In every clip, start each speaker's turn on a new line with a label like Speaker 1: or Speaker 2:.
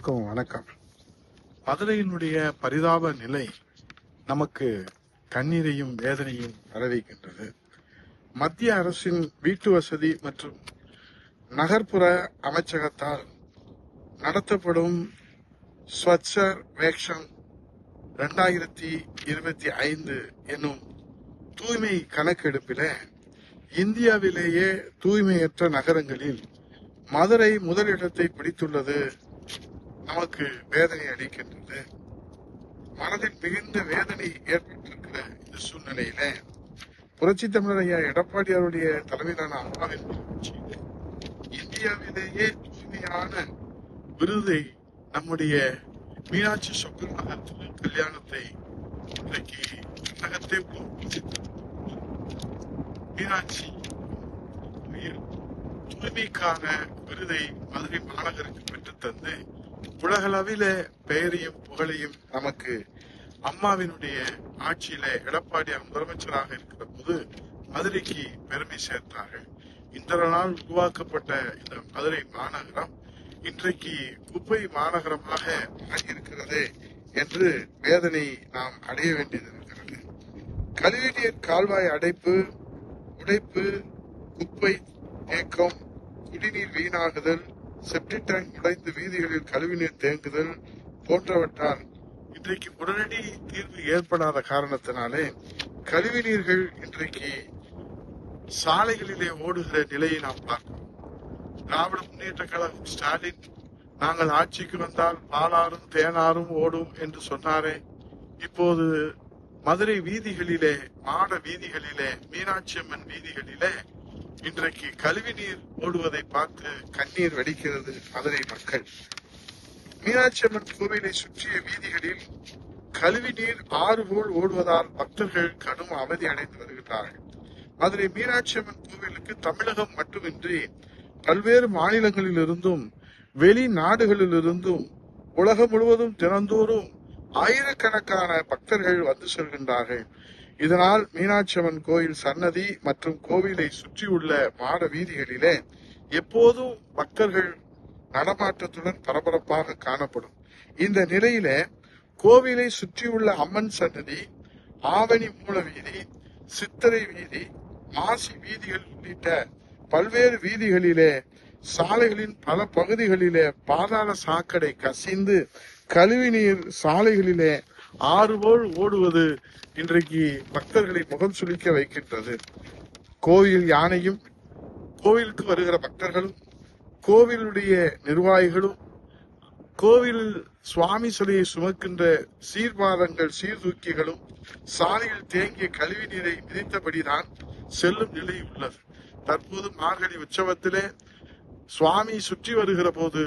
Speaker 1: வணக்கம். மதுரையினுடைய பரிதாப நிலை நமக்கு கண்ணீரையும் வேதனையும் வரவைக்கின்றது. மத்திய அரசின் வீட்டு வசதி மற்றும் நகர்ப்புற அமைச்சகத்தால் நடத்தப்படும் ஸ்வச்ச வேக்ஷன் 2025 என்னும் தூய்மை கணக்கெடுப்பில இந்தியாவிலேயே தூய்மையற்ற நகரங்களில் மதுரை முதலிடத்தை பிடித்துள்ளது நமக்கு வேதனை அளிக்கின்றது. மனதில் மிகுந்த வேதனை ஏற்பட்டிருக்கிற இந்த சூழ்நிலையில புரட்சி தமிழர் ஐயா எடப்பாடி அவருடைய தலைமையிலான அம்மாவின் ஆட்சியில இந்தியாவிலேயே தூய்மையான விருதை நம்முடைய மீனாட்சி சொக்கநாதர் கல்யாணத்தை இன்றைக்கு உலகத்தை மீனாட்சி தூய்மைக்கான விருதை மதுரை மாநகருக்கு பெற்றுத்தந்து உலகளவில பெயரையும் புகழையும் நமக்கு அம்மாவினுடைய ஆட்சியில எடப்பாடி முதலமைச்சராக இருக்கிற போது மதுரைக்கு பெருமை சேர்த்தார்கள். இன்ற நாள் உருவாக்கப்பட்ட இந்த மதுரை மாநகரம் இன்றைக்கு குப்பை மாநகரமாக இருக்கிறது என்று வேதனை நாம் அடைய வேண்டியது இருக்கிறது. கழிவுநீர் கால்வாய் அடைப்பு, உடைப்பு, குப்பை தேக்கம், குடிநீர் வீணாகுதல், செப்டிக் டேங்க் உடைந்து வீதிகளில் கழிவுநீர் தேங்குதல் போன்றவற்றால் இன்றைக்கு உடனடி தீர்வு ஏற்படாத காரணத்தினாலே கழிவு நீர்கள் இன்றைக்கு சாலைகளிலே ஓடுகிற நிலையை நாம் பார்க்கிறோம். திராவிட முன்னேற்ற கழகம் ஸ்டாலின் நாங்கள் ஆட்சிக்கு வந்தால் பாலாறும் தேனாரும் ஓடும் என்று சொன்னாரே, இப்போது மதுரை வீதிகளிலே, மாட வீதிகளிலே, மீனாட்சி அம்மன் வீதிகளிலே இன்றைக்கு கழிவு நீர் ஓடுவதை பார்த்து கண்ணீர் வடிக்கிறது மதுரை மக்கள். மீனாட்சி அம்மன் கோவிலை சுற்றிய வீதிகளில் கழிவு நீர் ஆறு போல் ஓடுவதால் பக்தர்கள் கடும் அவதி அடைந்து வருகிறார்கள். மதுரை மீனாட்சி அம்மன் கோவிலுக்கு தமிழகம் மட்டுமின்றி பல்வேறு மாநிலங்களிலிருந்தும் வெளிநாடுகளிலிருந்தும் உலகம் முழுவதும் தினந்தோறும் ஆயிரக்கணக்கான பக்தர்கள் வந்து செல்கின்றார்கள். இதனால் மீனாட்சி அம்மன் கோயில் சன்னதி மற்றும் கோவிலை சுற்றியுள்ள மாட வீதிகளிலே எப்போதும் பக்தர்கள் நடமாட்டத்துடன் பரபரப்பாக காணப்படும். இந்த நிலையில கோவிலை சுற்றியுள்ள அம்மன் சன்னதி, ஆவணி மூல வீதி, சித்திரை வீதி, மாசி வீதிகள் உள்ளிட்ட பல்வேறு வீதிகளிலே சாலைகளின் பல பகுதிகளிலே பாதாள சாக்கடை கசிந்து கழிவுநீர் சாலைகளிலே ஆறு போல் ஓடுவது இன்றைக்கு பக்தர்களை முகம் சுளிக்க வைக்கின்றது. கோவில் யானையும், கோவிலுக்கு வருகிற பக்தர்களும், கோவிலுடைய நிர்வாகிகளும், கோவில் சுவாமி சிலையை சுமக்கின்ற சீர்பாதங்கள், சீர்தூக்கிகளும் சாலையில் தேங்கிய கழிவு நீரை மிதித்தபடிதான் செல்லும் நிலை உள்ளது. தற்போது மார்கழி உற்சவத்திலே சுவாமி சுற்றி வருகிற போது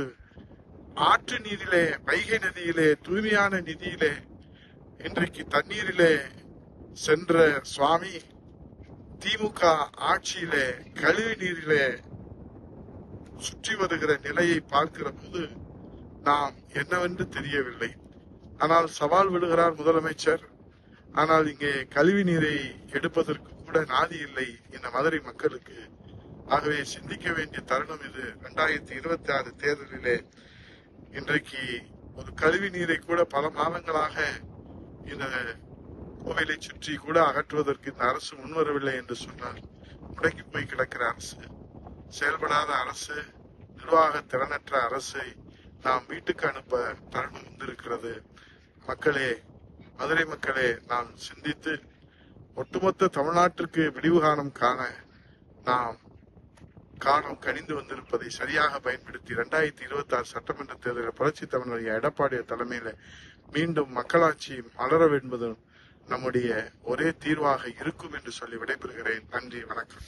Speaker 1: ஆற்று நீரிலே, வைகை நதியிலே, தூய்மையான நிதியிலே இன்றைக்கு தண்ணீரிலே சென்ற சுவாமி திமுக ஆட்சியிலே கழிவு நீரிலே சுற்றி வருகிற நிலையை பார்க்கிற போது நாம் என்னவென்று தெரியவில்லை. ஆனால் சவால் விடுகிறார் முதலமைச்சர். ஆனால் இங்கே கழிவு நீரை எடுப்பதற்கு கூட நாதி இல்லை இந்த மதுரை மக்களுக்கு. ஆகவே சிந்திக்க வேண்டிய தருணம் இது. 2026 தேர்தலிலே இன்றைக்கு ஒரு கழிவு நீரை கூட பல மாதங்களாக இந்த கோவிலை சுற்றி கூட அகற்றுவதற்கு இந்த அரசு முன்வரவில்லை என்று சொன்னார். முடங்கி போய் கிடக்கிற அரசு, செயல்படாத அரசு, நிர்வாக திறனற்ற அரசை நாம் வீட்டுக்கு அனுப்ப தருணம் வந்திருக்கிறது. மக்களே, மதுரை மக்களே, நாம் சிந்தித்து ஒட்டுமொத்த தமிழ்நாட்டிற்கு விடிவு காலம் காண நாம் காலம் கனிந்து வந்திருப்பதை சரியாக பயன்படுத்தி 2026 சட்டமன்ற தேர்தலில் புரட்சி தமிழர் எடப்பாடி தலைமையில மீண்டும் மக்களாட்சி மலர என்பதும் நம்முடைய ஒரே தீர்வாக இருக்கும் என்று சொல்லி விடைபெறுகிறேன். நன்றி, வணக்கம்.